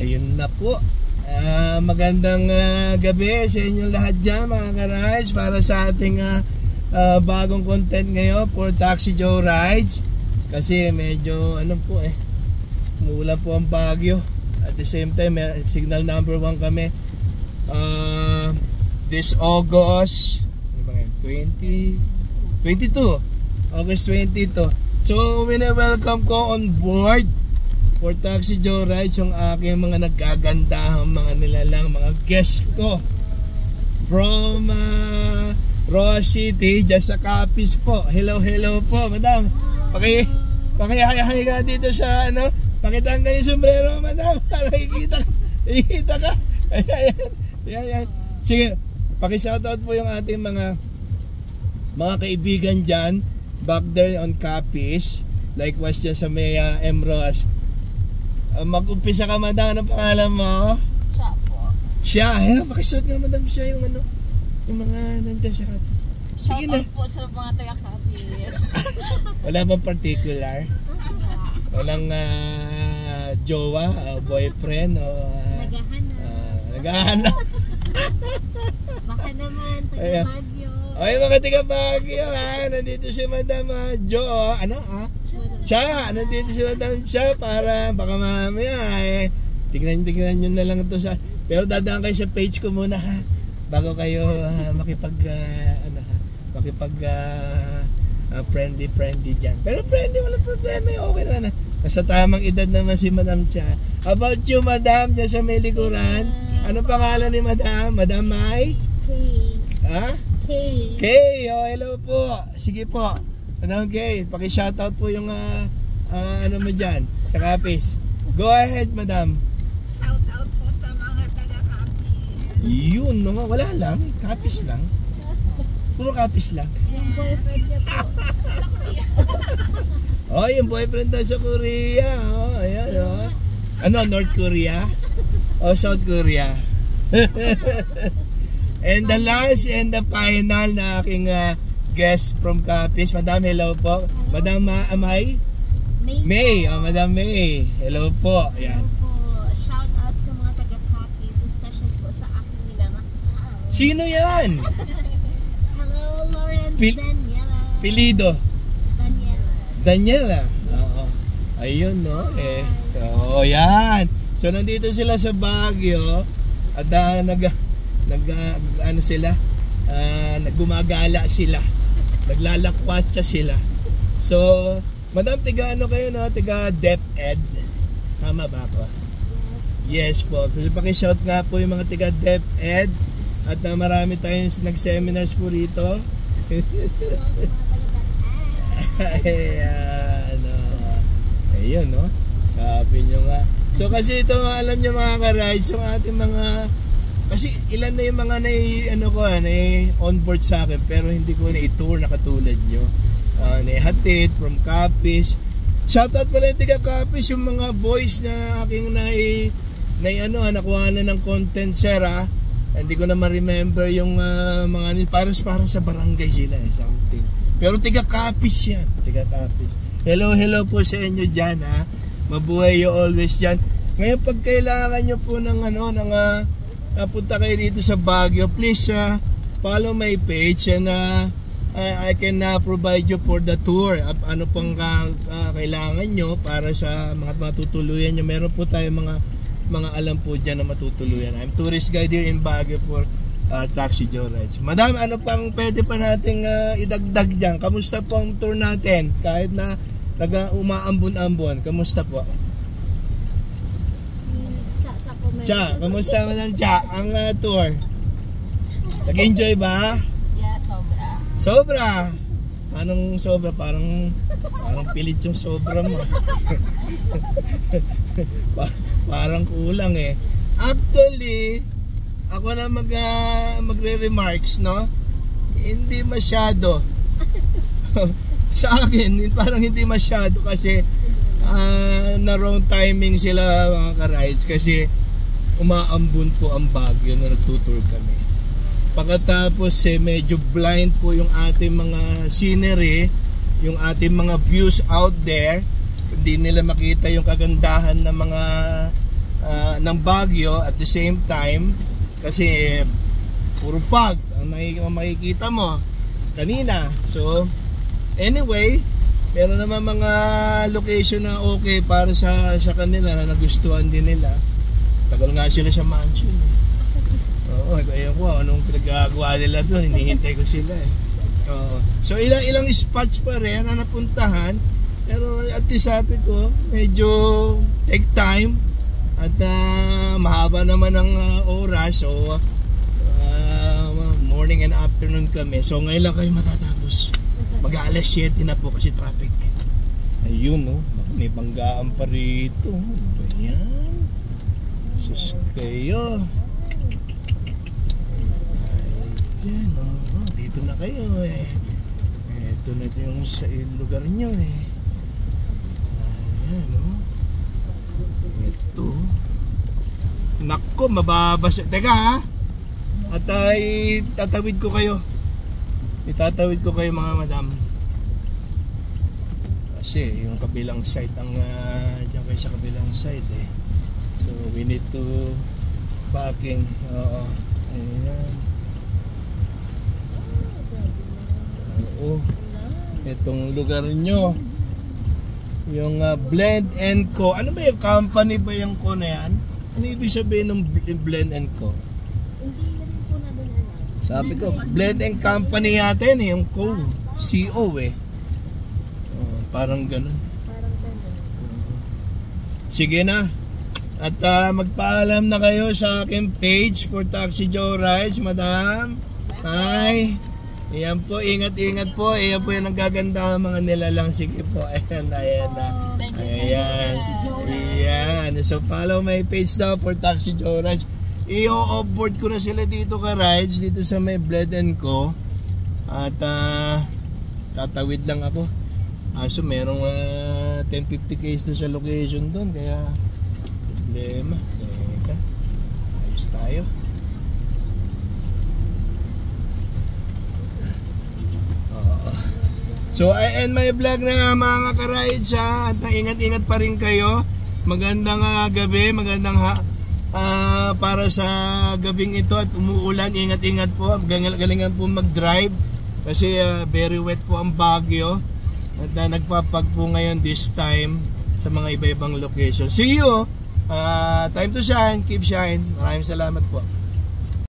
Ayun na po. Magandang gabi sa inyong lahat dyan mga ka-rides para sa ating bagong content ngayon for Taxi Joe Rides. Kasi medyo umuulan po ang Baguio. At the same time signal number 1 kami this August 22 August 22. So wini-welcome ko on board for Taxi Joe Rides yung aking mga nagagandahang mga nilalang mga guest ko from Roa City, dyan sa Capiz po. Hello po madam. Pakihay ka dito sa pakitaan ka yung sombrero madam. Nakikita ka. Ayan. Sige, paki-shoutout po yung ating mga kaibigan dyan back there on Capiz. Likewise dyan sa may Emros. Mag-umpisa ka madam, ano pangalan mo? Siya po. Siya, pakisuot nga madam siya yung yung mga nandiyan sa Capiz. Sige na. Shoutout po sa mga taga-Capiz. Wala bang particular? Walang jowa, boyfriend o naghahanap. Baka naman, taga-Baguio. Ay mga taga-Baguio nandito si Madam Jo. Siya, nandito si Madam Siya para baka mamaya tignan nyo na lang ito sa. Pero dadaan kayo sa page ko muna bago kayo friendly dyan. Pero friendly, walang problema, okay na. Nasa tamang edad naman si Madam Siya. How about you Madam, dyan sa may likuran? Anong pangalan ni Madam? Madam Mai? Kay, hello po. Sige po. Madam Kay, paki-shoutout po yung mo dyan sa Capiz. Go ahead Madam. Shoutout po sa mga taga-Capiz. Yun, wala lang. Capiz lang. Puro Capiz lang. Yung boyfriend niya po. Yung boyfriend daw sa Korea. Ayan, North Korea? O South Korea? And the last and the final na aking guest from Capiz. Madam, hello po. Madam May? May. Madam May. Hello po. Ayan. Hello po. Shout out sa mga taga-Capiz, especially po sa aking minamahal. Sino yan? Hello, Lawrence Daniela. Pilido? Daniela. Oo. Ayun, no? Yan. So, nandito sila sa Baguio at gumagala sila. Naglalakwatsa sila. So, Madam, tiga kayo no? Tiga DepEd. Tama ba ako? Yes po. Paki-shout nga po yung mga tiga DepEd at marami tayong nag-seminars po rito. Ayun, no? Sabi nyo nga. So kasi ito, alam nyo mga ka-rides, yung ating mga, kasi ilan na yung mga on-board sa akin, pero hindi ko na-tour na katulad nyo. Naihatid from Capiz. Shoutout pala yung tiga Capiz, yung mga boys na aking nakuha na ng content sir Hindi ko na ma-remember yung mga para sa barangay sila something. Pero tiga Capiz yan, tiga Capiz. Hello po sa inyo dyan Mabuhay you always dyan. Ngayon pag kailangan nyo po ng punta kayo dito sa Baguio, please follow my page and I can provide you for the tour. Ano pang kailangan nyo para sa mga matutuluyan nyo. Meron po tayo mga alam po dyan na matutuluyan. I'm tourist guide here in Baguio for Taxi Joe Rides. Madam, ano pang pwede pa nating idagdag dyan? Kamusta po ang tour natin? Kahit na umaambon-ambon, kamusta po? Cha, kamusta Madam Cha ang tour? Nag-enjoy ba? Yeah, Sobra. Anong sobra? Parang pilit yung sobra mo. Parang kulang Actually, ako na magre-remarks, no? Hindi masyado. Sa akin, parang hindi masyado kasi na wrong timing sila mga ka-rides kasi umaambon po ang Baguio na nagtutour kami. Pagkatapos medyo blind po yung ating mga scenery, yung ating mga views out there. Hindi nila makita yung kagandahan ng mga ng Baguio at the same time kasi puro fog ang makikita mo kanina. So anyway, meron naman mga location na okay para sa kanila na nagustuhan din nila. Tagal nga sila sa mansion. Oo, ayun ko anong pinagagawa nila doon, hinihintay ko sila eh. Oo. So ilang spots pa rin na napuntahan, pero at least sabi ko medyo take time at mahaba naman ang oras. So morning and afternoon kami. So ngayon lang kayo matatapos. Mag-aalas 7 na po kasi traffic. Ayun no, may banggaan pa rito. Ayan. Sus kayo. Ayan, oh, dito na kayo eh. Ito na yung sa lugar nyo eh. Ayan oh. Ito. Nako, mababasa. Teka ha. At itatawid ko kayo. Itatawid ko kayo mga madam. Kasi yung kabilang side ang dyan kayo sa kabilang side eh. So we need to parking. Oo. Ayan. Oo. Itong lugar nyo. Yung Blend & Co. Ano ba yung company ba yung Co na yan? Ano ibig sabihin ng Blend & Co? Sabi ko, Blend & Company yata yun eh, yung Co. CO eh. Parang ganun. Sige na. At magpaalam na kayo sa aking page for Taxi Joe Rides, madam. Hi. Ayan po, ingat-ingat po. Ayan po yung nagaganda mga nilalang. Sige po, ayan na. Ayan. Ayan. So follow my page daw for Taxi Joe Rides. I-offboard ko na sila dito ka rides, dito sa may Blend & Co. At tatawid lang ako. So merong 1050 case doon sa location doon, kaya problema. Teka, ayos tayo. So I end my vlog na mga ka-rides ha. At ingat-ingat pa rin kayo. Magandang gabi, magandang para sa gabing ito at umuulan. Ingat-ingat po, galingan po mag-drive kasi very wet po ang Baguio. At nagpapag po ngayon this time sa mga iba-ibang location. See you! Time to shine, keep shine. Maraming salamat po.